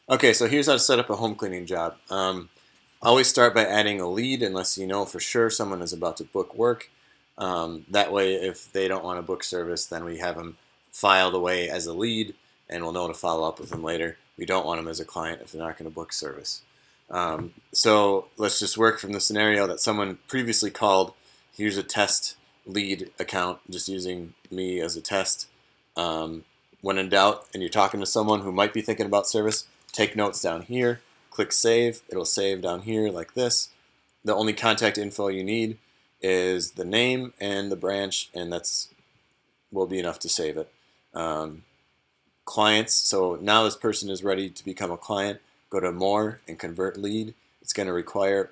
Okay, so here's how to set up a home cleaning job. Always start by adding a lead unless you know for sure someone is about to book work. That way, if they don't want to book service, then we have them filed away as a lead and we'll know to follow up with them later. We don't want them as a client if they're not going to book service. So let's just work from the scenario that someone previously called. Here's a test lead account, just using me as a test. Um, when in doubt and you're talking to someone who might be thinking about service, take notes down here, click save. It'll save down here like this. The only contact info you need is the name and the branch, and that's will be enough to save it. Um, Clients, so now this person is ready to become a client. Go to more and convert lead. It's going to require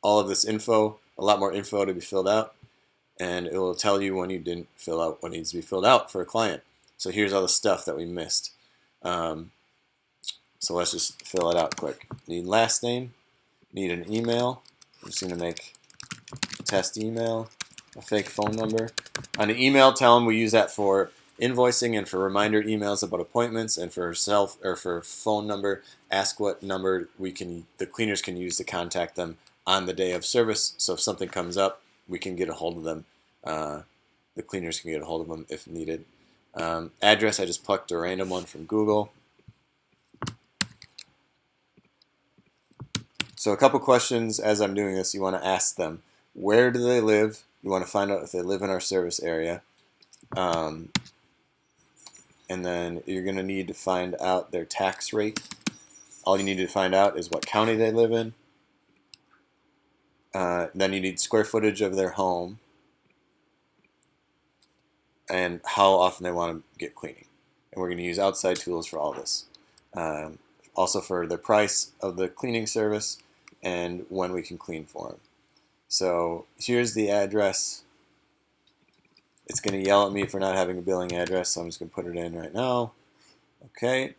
all of this info, a lot more info to be filled out, and it will tell you when you didn't fill out what needs to be filled out for a client. So here's all the stuff that we missed. Um, so let's just fill it out quick. Need last name, need an email. I'm just going to make a test email, a fake phone number. On the email, tell them we use that for invoicing and for reminder emails about appointments, and for for phone number, ask what number the cleaners can use to contact them on the day of service. So if something comes up, we can get a hold of them. Uh, the cleaners can get a hold of them if needed. Address, I just plucked a random one from Google. So a couple questions as I'm doing this, you want to ask them, where do they live? You want to find out if they live in our service area. Um, and then you're going to need to find out their tax rate. All you need to find out is what county they live in. Then you need square footage of their home and how often they want to get cleaning. And we're going to use outside tools for all this. Um, Also for the price of the cleaning service and when we can clean for them. So here's the address. It's going to yell at me for not having a billing address, so I'm just going to put it in right now. Okay.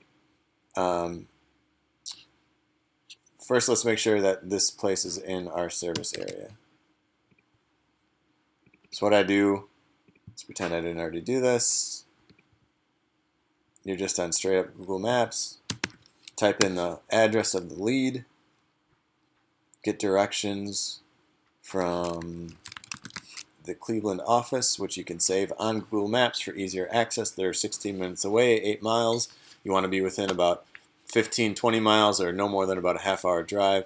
First, let's make sure that this place is in our service area. So what I do is pretend I didn't already do this. You're just on straight up Google Maps. Type in the address of the lead. Get directions from the Cleveland office, which you can save on Google Maps for easier access. They're 16 minutes away, 8 miles. You want to be within about 15, 20 miles or no more than about a half-hour drive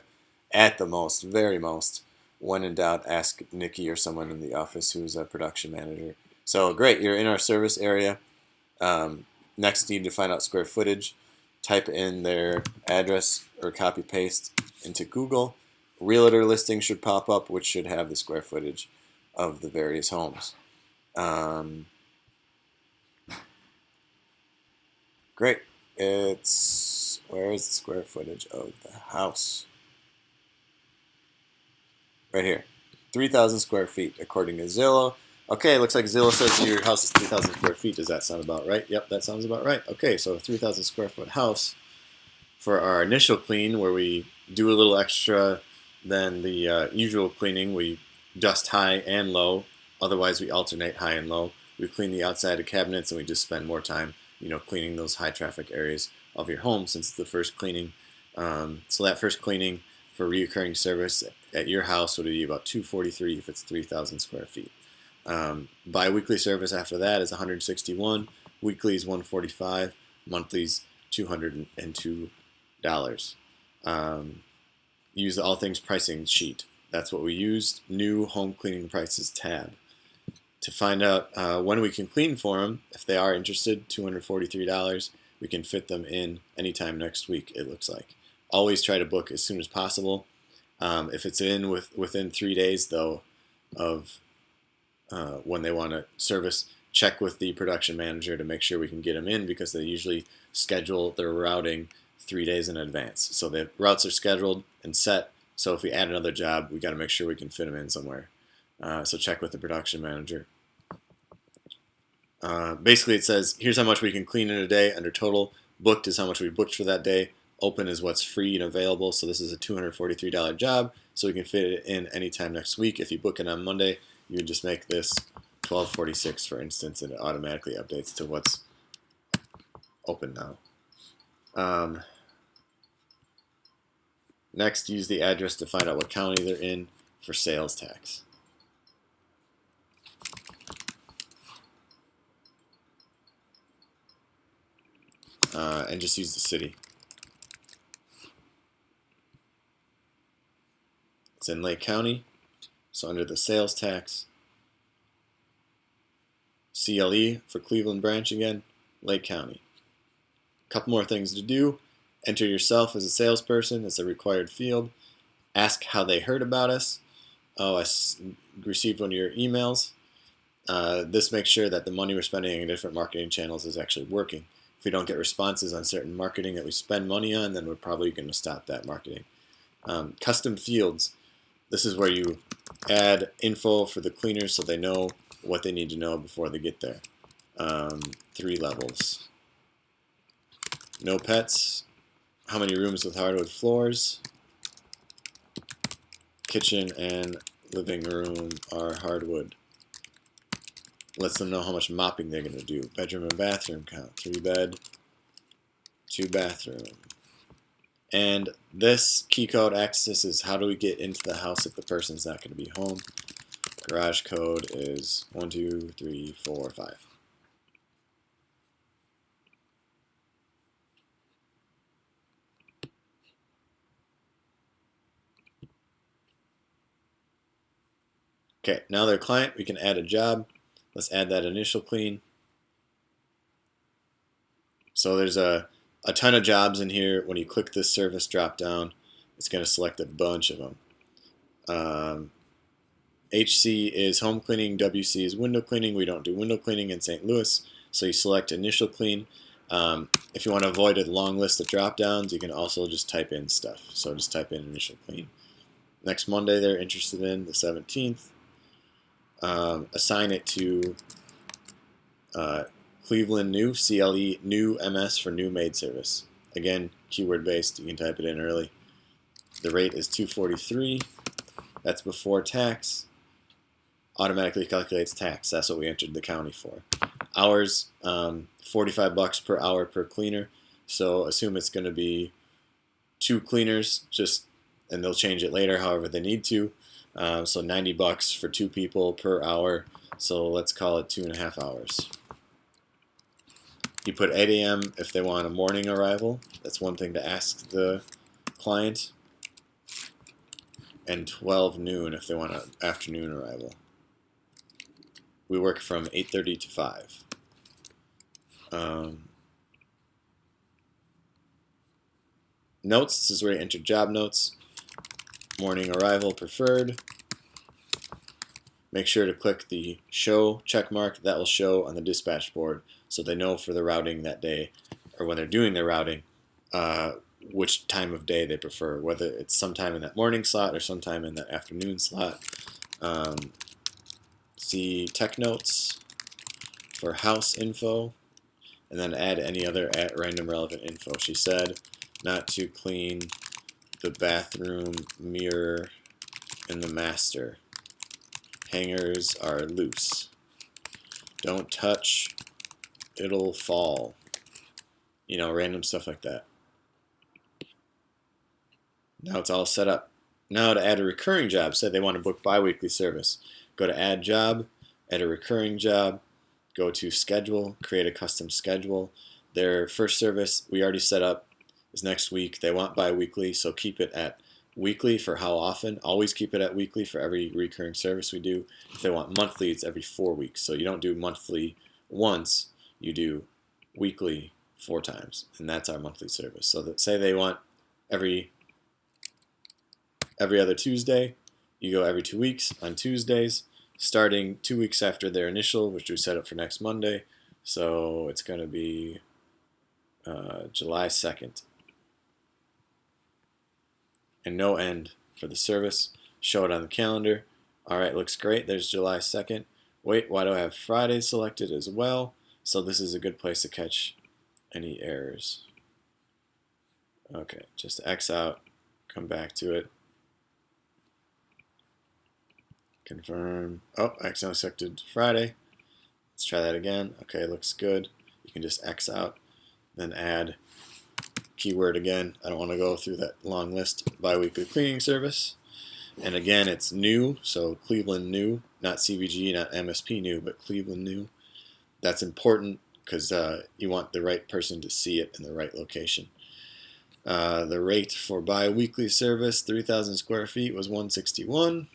at the most, very most. When in doubt, ask Nikki or someone in the office who's a production manager. So great, you're in our service area. Next, you need to find out square footage. Type in their address or copy paste into Google. Realtor listing should pop up, which should have the square footage of the various homes. Great. Where is the square footage of the house? Right here. 3,000 square feet according to Zillow. Okay, looks like Zillow says your house is 3,000 square feet. Does that sound about right? Yep, that sounds about right. Okay, so a 3,000 square foot house for our initial clean, where we do a little extra than the usual cleaning. We dust high and low. Otherwise, we alternate high and low. We clean the outside of cabinets, and we just spend more time, cleaning those high traffic areas of your home since it's the first cleaning. So that first cleaning for reoccurring service at your house would be about $243 if it's 3,000 square feet. Bi-weekly service after that is 161. Weekly is 145. Monthly's $202. Use the All Things pricing sheet. That's what we used. New home cleaning prices tab. To find out when we can clean for them, if they are interested, $243. We can fit them in anytime next week, it looks like. Always try to book as soon as possible. If it's within 3 days, though, of when they want to service, check with the production manager to make sure we can get them in, because they usually schedule their routing 3 days in advance. So the routes are scheduled and set. So if we add another job, we got to make sure we can fit them in somewhere. So check with the production manager. Basically, it says, here's how much we can clean in a day. Under total, booked is how much we booked for that day. Open is what's free and available. So this is a $243 job, so we can fit it in anytime next week. If you book it on Monday, you would just make this $12.46, for instance, and it automatically updates to what's open now. Next, use the address to find out what county they're in for sales tax. And just use the city. It's in Lake County, so under the sales tax, CLE for Cleveland branch again, Lake County. A couple more things to do. Enter yourself as a salesperson. It's a required field. Ask how they heard about us. Oh, I received one of your emails. This makes sure that the money we're spending in different marketing channels is actually working. If we don't get responses on certain marketing that we spend money on, then we're probably going to stop that marketing. Custom fields. This is where you add info for the cleaners so they know what they need to know before they get there. 3 levels. No pets. How many rooms with hardwood floors? Kitchen and living room are hardwood. Lets them know how much mopping they're going to do. Bedroom and bathroom count. 3 bed, 2 bathroom. And this key code accesses how do we get into the house if the person's not going to be home. Garage code is 1, 2, 3, 4, 5. Okay, now they're a client, we can add a job. Let's add that initial clean. So there's a ton of jobs in here. When you click this service drop down, it's going to select a bunch of them. HC is home cleaning, WC is window cleaning. We don't do window cleaning in St. Louis, so you select initial clean. If you want to avoid a long list of drop downs, you can also just type in stuff. So just type in initial clean. Next Monday they're interested in, the 17th. Assign it to Cleveland New, CLE New MS for new maid service. Again, keyword based, you can type it in early. The rate is $243. That's before tax. Automatically calculates tax. That's what we entered the county for. Hours, $45 per hour per cleaner. So assume it's going to be 2 cleaners, and they'll change it later however they need to. So $90 for 2 people per hour. So let's call it 2.5 hours. You put 8 a.m. if they want a morning arrival. That's one thing to ask the client. And 12 noon if they want an afternoon arrival. We work from 8:30 to 5. Notes, this is where you enter job notes. Morning arrival preferred. Make sure to click the show check mark. That will show on the dispatch board so they know for the routing that day, or when they're doing their routing, which time of day they prefer, whether it's sometime in that morning slot or sometime in that afternoon slot. See tech notes for house info, and then add any other random relevant info. She said not to clean the bathroom mirror in the master. Hangers are loose. Don't touch, it'll fall. You know, random stuff like that. Now it's all set up. Now to add a recurring job, say they want to book bi-weekly service. Go to add job, add a recurring job, go to schedule, create a custom schedule. Their first service we already set up is next week. They want bi-weekly, so keep it at weekly for how often. Always keep it at weekly for every recurring service we do. If they want monthly, it's every 4 weeks. So you don't do monthly once, you do weekly 4 times, and that's our monthly service. So that say they want every other Tuesday, you go every 2 weeks on Tuesdays, starting 2 weeks after their initial, which we set up for next Monday. So it's going to be July 2nd. And no end for the service. Show it on the calendar. Alright, looks great. There's July 2nd. Wait, why do I have Friday selected as well? So this is a good place to catch any errors. Okay, just X out, come back to it. Confirm. Oh, I accidentally selected Friday. Let's try that again. Okay, looks good. You can just X out, then add keyword again. I don't want to go through that long list. Biweekly cleaning service. And again, it's new, so Cleveland new, not CVG, not MSP new, but Cleveland new. That's important because you want the right person to see it in the right location. The rate for bi-weekly service, 3,000 square feet, was $161.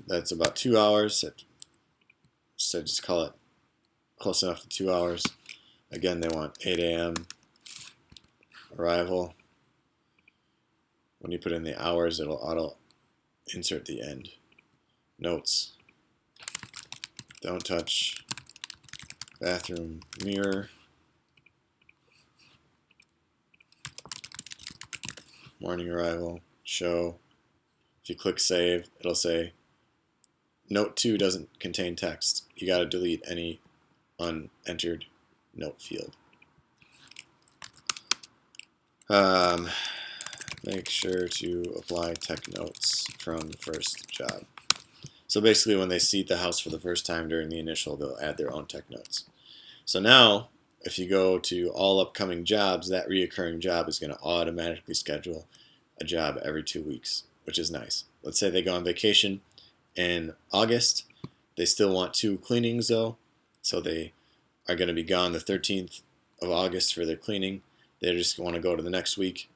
That's about 2 hours. So just call it close enough to 2 hours. Again, they want 8 a.m. arrival. When you put in the hours, it'll auto insert the end. Notes. Don't touch bathroom mirror. Morning arrival. Show. If you click save, it'll say note 2 doesn't contain text. You got to delete any unentered note field. Make sure to apply tech notes from first job. So basically when they see the house for the first time during the initial, they'll add their own tech notes. So now, if you go to all upcoming jobs, that reoccurring job is going to automatically schedule a job every 2 weeks, which is nice. Let's say they go on vacation in August. They still want 2 cleanings though, so they are going to be gone the 13th of August for their cleaning. They just want to go to the next week,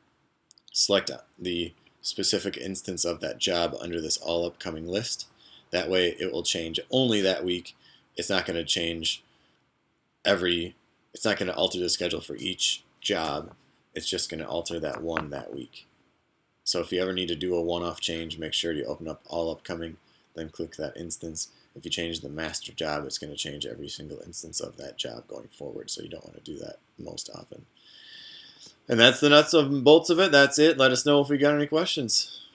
select the specific instance of that job under this all upcoming list. That way it will change only that week. It's not going to change it's not going to alter the schedule for each job. It's just going to alter that one that week. So if you ever need to do a one-off change, make sure you open up all upcoming, then click that instance. If you change the master job, it's going to change every single instance of that job going forward, so you don't want to do that most often. And that's the nuts and bolts of it. That's it. Let us know if we got any questions.